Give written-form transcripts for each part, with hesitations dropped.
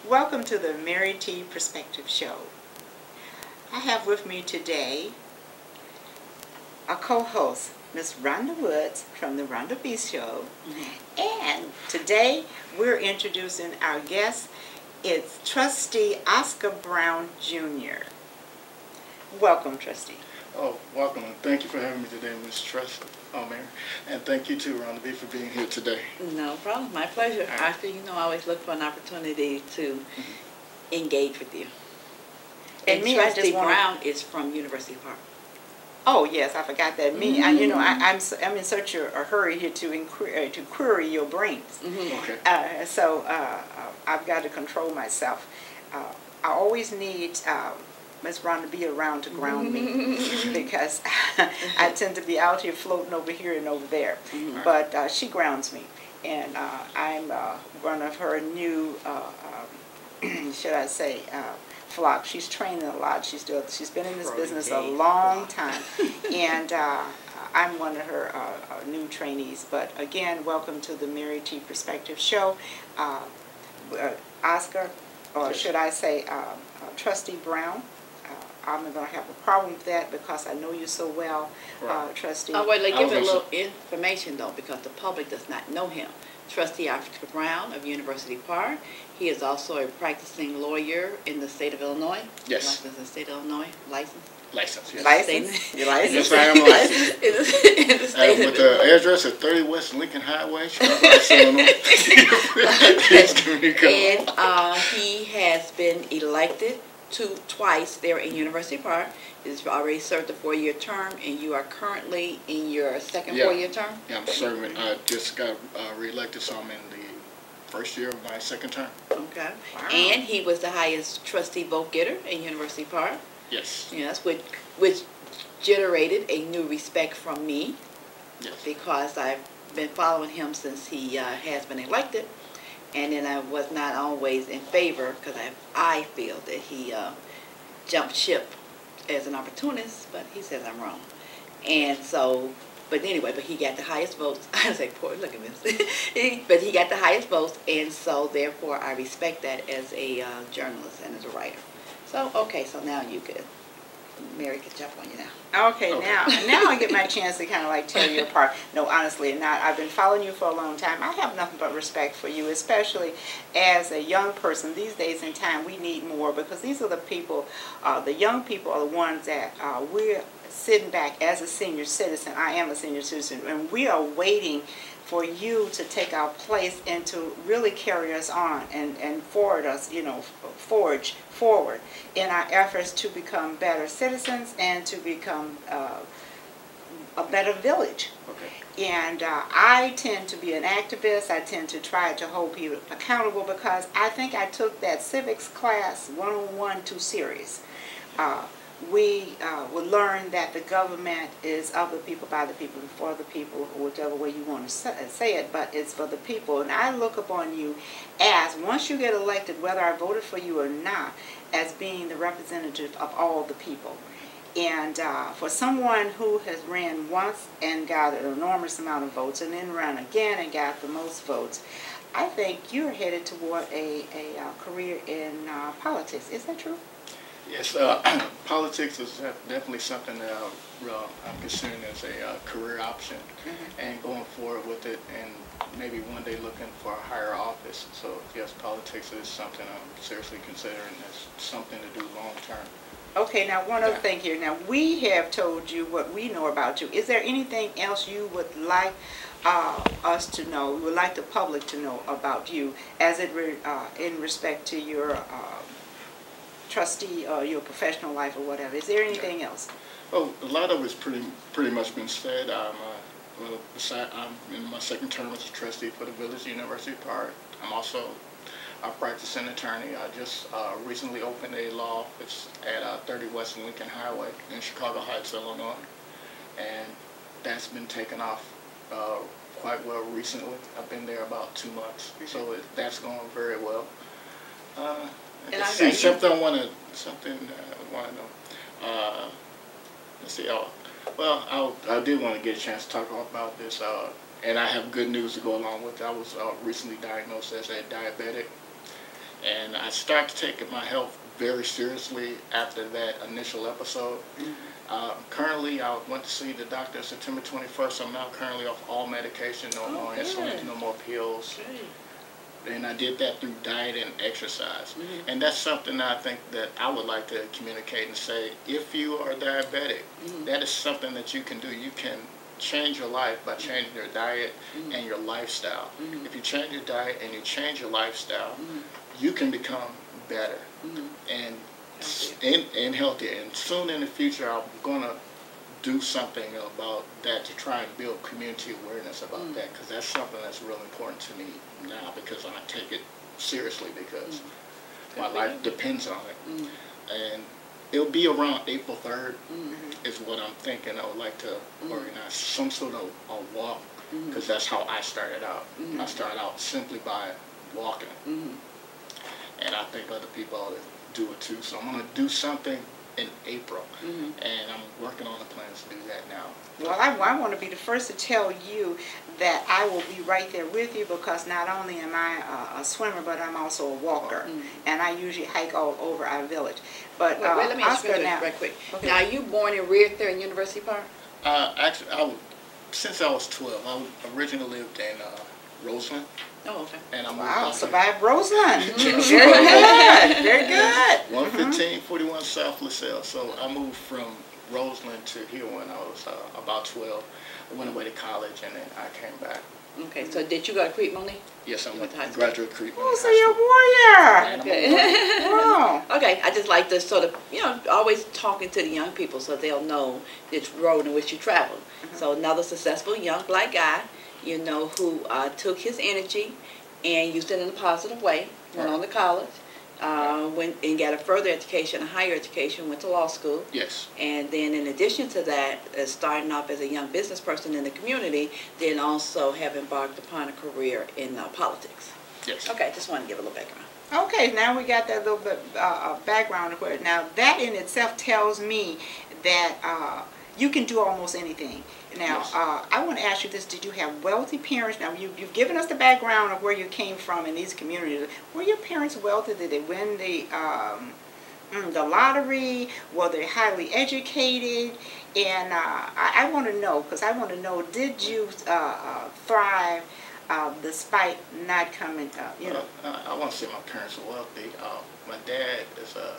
Welcome to the Mary T. Perspective Show. I have with me today a co-host, Miss Rhonda Woods from the Rhonda B. Show. And today we're introducing our guest. It's Trustee Oscar Brown, Jr. Welcome, Trustee. Oh, welcome. Thank you for having me today, Ms. Truss. Mary. And thank you too, Rhonda B, for being here today. No problem. My pleasure. After, I always look for an opportunity to engage with you. And me, Trustee Brown is from University Park. Oh yes, I forgot that. Me, I'm in such a hurry here to query your brains. Okay. So I've got to control myself. I always need Miss Rhonda to be around to ground me because I tend to be out here floating over here and over there. But she grounds me, and I'm one of her new, should I say, flock. She's training a lot. She's been in this business a long time, and I'm one of her new trainees. But again, welcome to the Mary T. Perspective Show. Oscar, or should I say, Trustee Brown. I'm going to have a problem with that because I know you so well, Trustee. Oh, wait, give it a little information, though, because the public does not know him. Trustee Oscar Brown of University Park. He is also a practicing lawyer in the state of Illinois. Yes. Licensed in the state of Illinois. Licensed? License, yes. License? You're licensed? Yes, I am licensed. In the state with the address at 30 West Lincoln Highway, Chicago, Illinois. And he has been elected twice there in University Park. He's already served a 4-year term, and you are currently in your second 4-year term? Yeah, I'm serving. I just got reelected, so I'm in the first year of my second term. Okay. Wow. And he was the highest trustee vote getter in University Park. Yes. Yes, which generated a new respect from me. Yes. Because I've been following him since he has been elected. And then I was not always in favor because I feel that he jumped ship as an opportunist, but he says I'm wrong. And so, but anyway, but he got the highest votes. I was like, poor, look at this. But he got the highest votes, and so therefore I respect that as a journalist and as a writer. So, okay, so now you could, Mary could jump on you now. Okay, now I get my chance to kind of like tear you apart. No, honestly, not. I've been following you for a long time. I have nothing but respect for you, especially as a young person. These days in time, we need more because these are the people, the young people are the ones that we're sitting back as a senior citizen. I am a senior citizen, and we are waiting for you to take our place and to really carry us on and forward us, forge forward in our efforts to become better citizens and to become a better village. Okay. And I tend to be an activist. I tend to try to hold people accountable because I think I took that civics class 101 too serious. We would learn that the government is of the people, by the people, and for the people, whichever way you want to say it, but it's for the people. And I look upon you as, once you get elected, whether I voted for you or not, as being the representative of all the people. And for someone who has ran once and got an enormous amount of votes and then ran again and got the most votes, I think you're headed toward a career in politics. Is that true? Yes, politics is definitely something that I'm considering as a career option, and going forward with it, and maybe one day looking for a higher office. So yes, politics is something I'm seriously considering as something to do long term. Okay, now one other thing here. Now we have told you what we know about you. Is there anything else you would like us to know, you would like the public to know about you as it in respect to your trustee or your professional life or whatever? Is there anything else? Well, a lot of it's pretty much been said. I'm in my second term as a trustee for the Village University Park. I'm also a practicing attorney. I just recently opened a law office at 30 West Lincoln Highway in Chicago Heights, Illinois, and that's been taken off quite well recently. I've been there about 2 months, so that's going very well. Something I want to know. Let's see. Well, I did want to get a chance to talk about this, and I have good news to go along with it. I was recently diagnosed as a diabetic, And I started taking my health very seriously after that initial episode. Currently, I went to see the doctor September 21st. I'm now currently off all medication, no more insulin, no more pills. And I did that through diet and exercise. And that's something that I think that I would like to communicate and say, if you are diabetic, that is something that you can do. You can change your life by changing your diet and your lifestyle. If you change your diet and you change your lifestyle, you can become better and healthier. And soon in the future, I'm going to do something about that to try and build community awareness about that, because that's something that's really important to me now, because I take it seriously, because my life depends on it. And it'll be around April 3rd is what I'm thinking. I would like to organize some sort of a walk, because that's how I started out. I started out simply by walking. And I think other people ought to do it too. So I'm going to do something in April, and I'm working on the plans to do that now. Well, I want to be the first to tell you that I will be right there with you, because not only am I a swimmer, but I'm also a walker, and I usually hike all over our village. But wait, let me ask you Oscar, this now, right quick. Now, are you born and reared there in University Park? Actually, since I was 12, I originally lived in Roseland. Oh, okay. And I wow, survived Roseland. Very good, very good. 11541 South LaSalle. So I moved from Roseland to here when I was about 12. I went away to college, and then I came back. Okay, so did you go to Creek Mooney? Yes, I went to graduate Creek Mooney. Oh, so you're a warrior. Okay. Wow. Okay, I just like to sort of, always talking to the young people so they'll know this road in which you travel. So another successful young black guy, who took his energy and used it in a positive way, went on to college, went and got a further education, a higher education, went to law school. Yes. And then in addition to that, starting off as a young business person in the community, then also have embarked upon a career in politics. Yes. Okay, just want to give a little background. Okay, now we got that little bit background of it. Now that in itself tells me that you can do almost anything. Now, I want to ask you this. Did you have wealthy parents? Now, you've given us the background of where you came from in these communities. Were your parents wealthy? Did they win the lottery? Were they highly educated? And I want to know, because I want to know, did you thrive despite not coming up, I want to say my parents were wealthy. My dad is a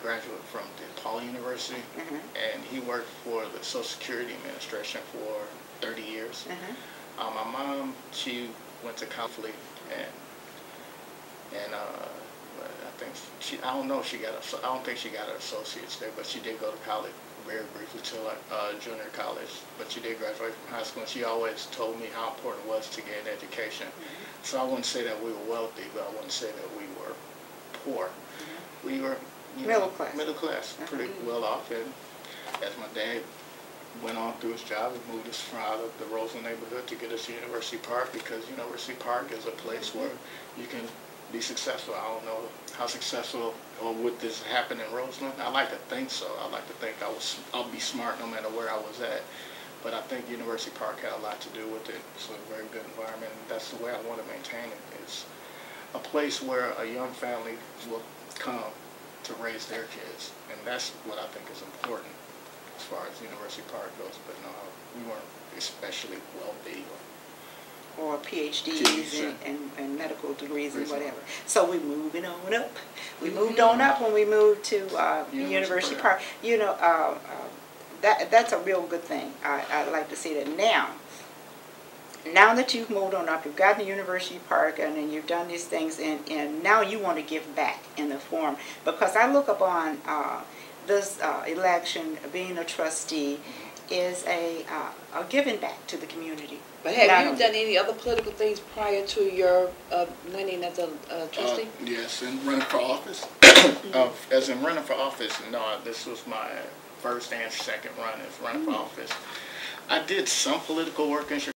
graduate from DePaul University, and he worked for the Social Security Administration for 30 years. My mom, she went to college, and I think I don't think she got her associates there, but she did go to college very briefly till junior college. But she did graduate from high school, and she always told me how important it was to get an education. So I wouldn't say that we were wealthy, but I wouldn't say that we were poor. We were middle class, pretty well off. And as my dad went on through his job, he moved us from out of the Roseland neighborhood to get us to University Park, because University Park is a place where you can be successful. I don't know how successful or would this happen in Roseland. I like to think so. I like to think I'll be smart no matter where I was at. But I think University Park had a lot to do with it. It's a very good environment, and that's the way I want to maintain it. It's a place where a young family will come to raise their kids, and that's what I think is important as far as University Park goes. But no, we weren't especially wealthy or PhDs and medical degrees and whatever. So we're moving on up. We moved on up when we moved to University Park. That's a real good thing. I like to see that. Now that you've moved on up, you've gotten to University Park, and then you've done these things, and now you want to give back in the form, because I look upon this election, being a trustee, is a giving back to the community. But have you done any other political things prior to your winning as a trustee? Yes, and running for office. As in running for office, no, this was my first and second run as running for office. I did some political work in Chicago.